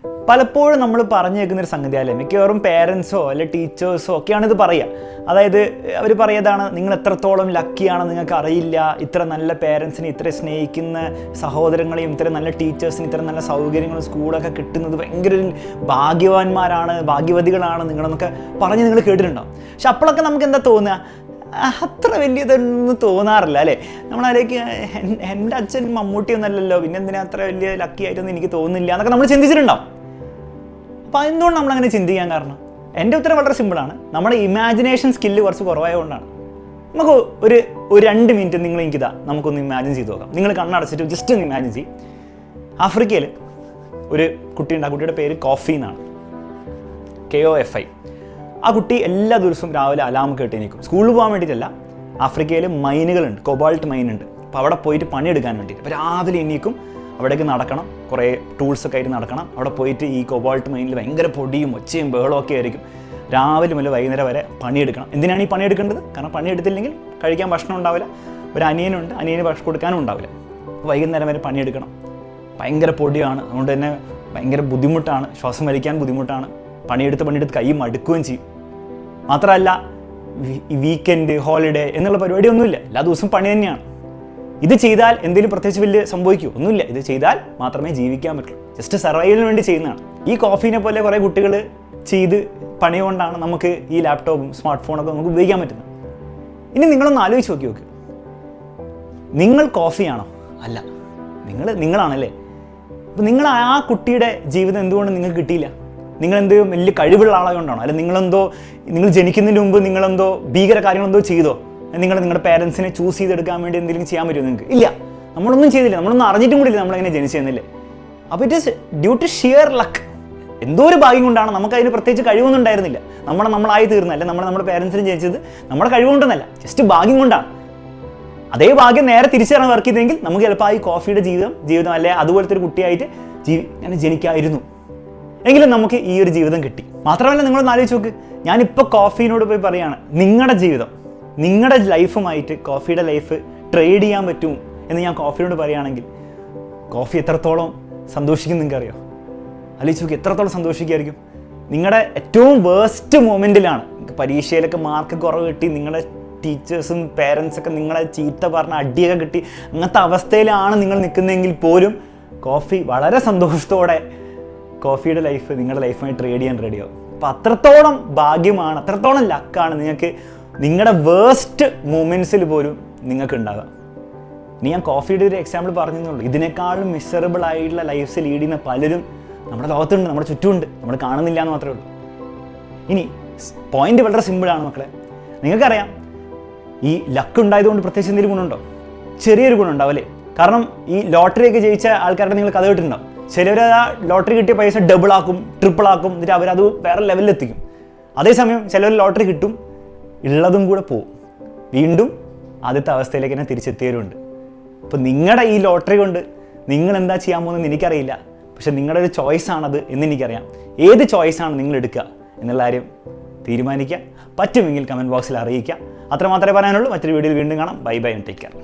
പലപ്പോഴും നമ്മൾ പറഞ്ഞു കേൾക്കുന്നൊരു സംഗതിയല്ലേ, മിക്കവാറും പേരൻസോ അല്ലെ ടീച്ചേഴ്സോ ഒക്കെയാണ് ഇത് പറയുക. അതായത് അവർ പറയുന്നതാണ്, നിങ്ങൾ എത്രത്തോളം ലക്കിയാണ് നിങ്ങൾക്ക് അറിയില്ല, ഇത്ര നല്ല പേരൻസിനെ, ഇത്ര സ്നേഹിക്കുന്ന സഹോദരങ്ങളെയും ഇത്ര നല്ല ടീച്ചേഴ്സിന് ഇത്ര നല്ല സൗകര്യങ്ങളും സ്കൂളൊക്കെ കിട്ടുന്നത് ഭയങ്കര ഭാഗ്യവാന്മാരാണ്, ഭാഗ്യവതികളാണ് നിങ്ങളെന്നൊക്കെ പറഞ്ഞ് നിങ്ങൾ കേട്ടിട്ടുണ്ടാവും. പക്ഷെ അപ്പോഴൊക്കെ നമുക്ക് എന്താ തോന്നുക, അത്ര വലിയതൊന്നും തോന്നാറില്ല അല്ലേ. നമ്മളതിലേക്ക് എൻ്റെ അച്ഛൻ മമ്മൂട്ടിയൊന്നുമല്ലല്ലോ, പിന്നെ എന്തിനാ അത്ര വലിയ ലക്കി ആയിട്ടൊന്നും എനിക്ക് തോന്നുന്നില്ല എന്നൊക്കെ നമ്മൾ ചിന്തിച്ചിട്ടുണ്ടാവും. അപ്പോൾ എന്തുകൊണ്ട് നമ്മളങ്ങനെ ചിന്തിക്കാൻ കാരണം? എൻ്റെ ഉത്തരം വളരെ സിമ്പിളാണ്. നമ്മുടെ ഇമാജിനേഷൻ സ്കില്ല് കുറച്ച് കുറവായതുകൊണ്ടാണ്. നമുക്ക് ഒരു 2 മിനിറ്റ് നിങ്ങൾ എനിക്കിതാ നമുക്കൊന്ന് ഇമാജിൻ ചെയ്ത് നോക്കാം. നിങ്ങൾ കണ്ണടച്ചിട്ട് ജസ്റ്റ് ഒന്ന് ഇമാജിൻ ചെയ്യും. ആഫ്രിക്കയിൽ ഒരു കുട്ടിയുണ്ട്, ആ കുട്ടിയുടെ പേര് കോഫി എന്നാണ്, KOFI. ആ കുട്ടി എല്ലാ ദിവസവും രാവിലെ അലാം കേട്ട് എണീക്കും. സ്കൂളിൽ പോകാൻ വേണ്ടിയിട്ടല്ല, ആഫ്രിക്കയിൽ മൈനുകളുണ്ട്, കൊബാൾട്ട് മൈൻ ഉണ്ട്. അപ്പോൾ അവിടെ പോയിട്ട് പണിയെടുക്കാൻ വേണ്ടിയിട്ട് അപ്പോൾ രാവിലെ എണീക്കും, അവിടേക്ക് നടക്കണം, കുറേ ടൂൾസൊക്കെ ആയിട്ട് നടക്കണം. അവിടെ പോയിട്ട് ഈ കൊബാൾട്ട് മൈനിൽ ഭയങ്കര പൊടിയും ഒച്ചയും ബഹളവും ഒക്കെ ആയിരിക്കും. രാവിലെ മുതൽ വൈകുന്നേരം വരെ പണിയെടുക്കണം. എന്തിനാണ് ഈ പണിയെടുക്കേണ്ടത്? കാരണം പണിയെടുത്തില്ലെങ്കിൽ കഴിക്കാൻ ഭക്ഷണം ഉണ്ടാവില്ല. ഒരു അനിയനുണ്ട്, അനിയന് ഭക്ഷണം കൊടുക്കാനും ഉണ്ടാവില്ല. അപ്പോൾ വൈകുന്നേരം വരെ പണിയെടുക്കണം. ഭയങ്കര പൊടിയാണ്, അതുകൊണ്ട് തന്നെ ഭയങ്കര ബുദ്ധിമുട്ടാണ്, ശ്വാസം വലിക്കാൻ ബുദ്ധിമുട്ടാണ്. പണിയെടുത്ത് കൈ മടുക്കുകയും ചെയ്യും. മാത്രമല്ല വീക്കെൻഡ്, ഹോളിഡേ എന്നുള്ള പരിപാടിയൊന്നുമില്ല, എല്ലാ ദിവസവും പണി തന്നെയാണ്. ഇത് ചെയ്താൽ എന്തെങ്കിലും പ്രത്യേകിച്ച് വലിയ സംഭവിക്കുമോ? ഒന്നുമില്ല. ഇത് ചെയ്താൽ മാത്രമേ ജീവിക്കാൻ പറ്റുള്ളൂ. ജസ്റ്റ് സർവൈവലിന് വേണ്ടി ചെയ്യുന്നതാണ്. ഈ കോഫീനെ പോലെ കുറേ കുട്ടികൾ ചെയ്ത് പണി കൊണ്ടാണ് നമുക്ക് ഈ ലാപ്ടോപ്പും സ്മാർട്ട് ഫോണൊക്കെ നമുക്ക് ഉപയോഗിക്കാൻ പറ്റുന്നത്. ഇനി നിങ്ങളൊന്ന് ആലോചിച്ച് നോക്ക്, നിങ്ങൾ കോഫിയാണോ? അല്ല, നിങ്ങളാണല്ലേ. അപ്പോൾ നിങ്ങൾ ആ കുട്ടിയുടെ ജീവിതം എന്തുകൊണ്ട് നിങ്ങൾക്ക് കിട്ടിയില്ല? നിങ്ങളെന്തോ വലിയ കഴിവുള്ള ആളായതുകൊണ്ടാണോ? അല്ല നിങ്ങൾ ജനിക്കുന്നതിന് മുമ്പ് നിങ്ങളെന്തോ ഭീകര കാര്യങ്ങളെന്തോ ചെയ്തോ? നിങ്ങളുടെ പേരൻസിനെ ചൂസ് ചെയ്തെടുക്കാൻ വേണ്ടി എന്തെങ്കിലും ചെയ്യാൻ പറ്റുമോ നിങ്ങൾക്ക്? ഇല്ല, നമ്മളൊന്നും ചെയ്തില്ല, നമ്മളൊന്നും അറിഞ്ഞിട്ടും കൂടിയില്ല നമ്മളെങ്ങനെ ജനിച്ചെന്നില്ലേ. അപ്പോൾ it is due to sheer luck. എന്തോ ഒരു ഭാഗ്യം കൊണ്ടാണ്, നമുക്കതിന് പ്രത്യേകിച്ച് കഴിവൊന്നും ഉണ്ടായിരുന്നില്ല. നമ്മളായി തീർന്നല്ല, നമ്മുടെ പേരൻസിന് ജനിച്ചത് നമ്മുടെ കഴിവുകൊണ്ടൊന്നല്ല, ജസ്റ്റ് ഭാഗ്യം കൊണ്ടാണ്. അതേ ഭാഗ്യം നേരെ തിരിച്ചറിയാൻ വർക്ക് ചെയ്തെങ്കിൽ നമുക്ക് ചിലപ്പോൾ ഈ കോഫിയുടെ ജീവിതം അല്ലെ അതുപോലത്തെ ഒരു കുട്ടിയായിട്ട് ഞാൻ ജനിക്കായിരുന്നു. എങ്കിലും നമുക്ക് ഈ ഒരു ജീവിതം കിട്ടി. മാത്രമല്ല, നിങ്ങളൊന്ന് ആലോചിച്ച് നോക്ക്, ഞാനിപ്പോൾ കോഫീനോട് പോയി പറയുകയാണ്, നിങ്ങളുടെ ജീവിതം, നിങ്ങളുടെ ലൈഫുമായിട്ട് കോഫിയുടെ ലൈഫ് ട്രേഡ് ചെയ്യാൻ പറ്റും എന്ന് ഞാൻ കോഫിനോട് പറയുകയാണെങ്കിൽ കോഫി എത്രത്തോളം സന്തോഷിക്കും നിങ്ങൾക്കറിയോ? ആലോചിച്ച് നോക്കി, എത്രത്തോളം സന്തോഷിക്കുമായിരിക്കും. നിങ്ങളുടെ ഏറ്റവും വേസ്റ്റ് മൊമെൻറ്റിലാണ്, പരീക്ഷയിലൊക്കെ മാർക്ക് കുറവ് കിട്ടി, നിങ്ങളുടെ ടീച്ചേഴ്സും പേരൻസൊക്കെ നിങ്ങളെ ചീത്ത പറഞ്ഞ അടിയൊക്കെ കിട്ടി, അങ്ങനത്തെ അവസ്ഥയിലാണ് നിങ്ങൾ നിൽക്കുന്നതെങ്കിൽ പോലും കോഫി വളരെ സന്തോഷത്തോടെ കോഫിയുടെ ലൈഫ് നിങ്ങളുടെ ലൈഫുമായി ട്രേഡ് ചെയ്യാൻ റെഡിയാവും. അപ്പോൾ അത്രത്തോളം ഭാഗ്യമാണ്, അത്രത്തോളം ലക്കാണ് നിങ്ങൾക്ക് നിങ്ങളുടെ വേസ്റ്റ് മൊമെൻറ്റ്സിൽ പോലും നിങ്ങൾക്ക് ഉണ്ടാകാം. ഇനി ഞാൻ കോഫിയുടെ ഒരു എക്സാമ്പിൾ പറഞ്ഞെന്നുള്ളൂ. ഇതിനേക്കാളും മിസറബിൾ ആയിട്ടുള്ള ലൈഫ്സ് ലീഡ് ചെയ്യുന്ന പലരും നമ്മുടെ ലോകത്തുണ്ട്, നമ്മുടെ ചുറ്റുമുണ്ട്, നമ്മൾ കാണുന്നില്ല എന്ന് മാത്രമേ ഉള്ളൂ. ഇനി പോയിന്റ് വളരെ സിമ്പിളാണ് മക്കളെ. നിങ്ങൾക്കറിയാം, ഈ ലക്ക് ഉണ്ടായതുകൊണ്ട് പ്രത്യേകിച്ച് എന്തെങ്കിലും ഗുണമുണ്ടോ? ചെറിയൊരു ഗുണം ഉണ്ടാവും അല്ലേ. കാരണം ഈ ലോട്ടറിയൊക്കെ ജയിച്ച ആൾക്കാരുടെ നിങ്ങൾ കഥ കേട്ടിട്ടുണ്ടാവും. ചിലർ ആ ലോട്ടറി കിട്ടിയ പൈസ ഡബിളാക്കും, ട്രിപ്പിളാക്കും, എന്നിട്ട് അവരത് വേറെ ലെവലിലെത്തിക്കും. അതേസമയം ചിലർ ലോട്ടറി കിട്ടും, ഉള്ളതും കൂടെ പോവും, വീണ്ടും ആദ്യത്തെ അവസ്ഥയിലേക്ക് തന്നെ തിരിച്ചെത്തിയവരുണ്ട്. അപ്പോൾ നിങ്ങളുടെ ഈ ലോട്ടറി കൊണ്ട് നിങ്ങൾ എന്താ ചെയ്യാൻ പോകുന്നതെന്ന് എനിക്കറിയില്ല, പക്ഷെ നിങ്ങളുടെ ഒരു ചോയ്സാണത് എന്ന് എനിക്കറിയാം. ഏത് ചോയ്സാണ് നിങ്ങൾ എടുക്കുക എന്നുള്ള കാര്യം തീരുമാനിക്കുക. പറ്റുമെങ്കിൽ കമൻറ്റ് ബോക്സിൽ അറിയിക്കുക. അത്രമാത്രമേ പറയാനുള്ളൂ. മറ്റൊരു വീഡിയോയിൽ വീണ്ടും കാണാം. Bye bye and take care.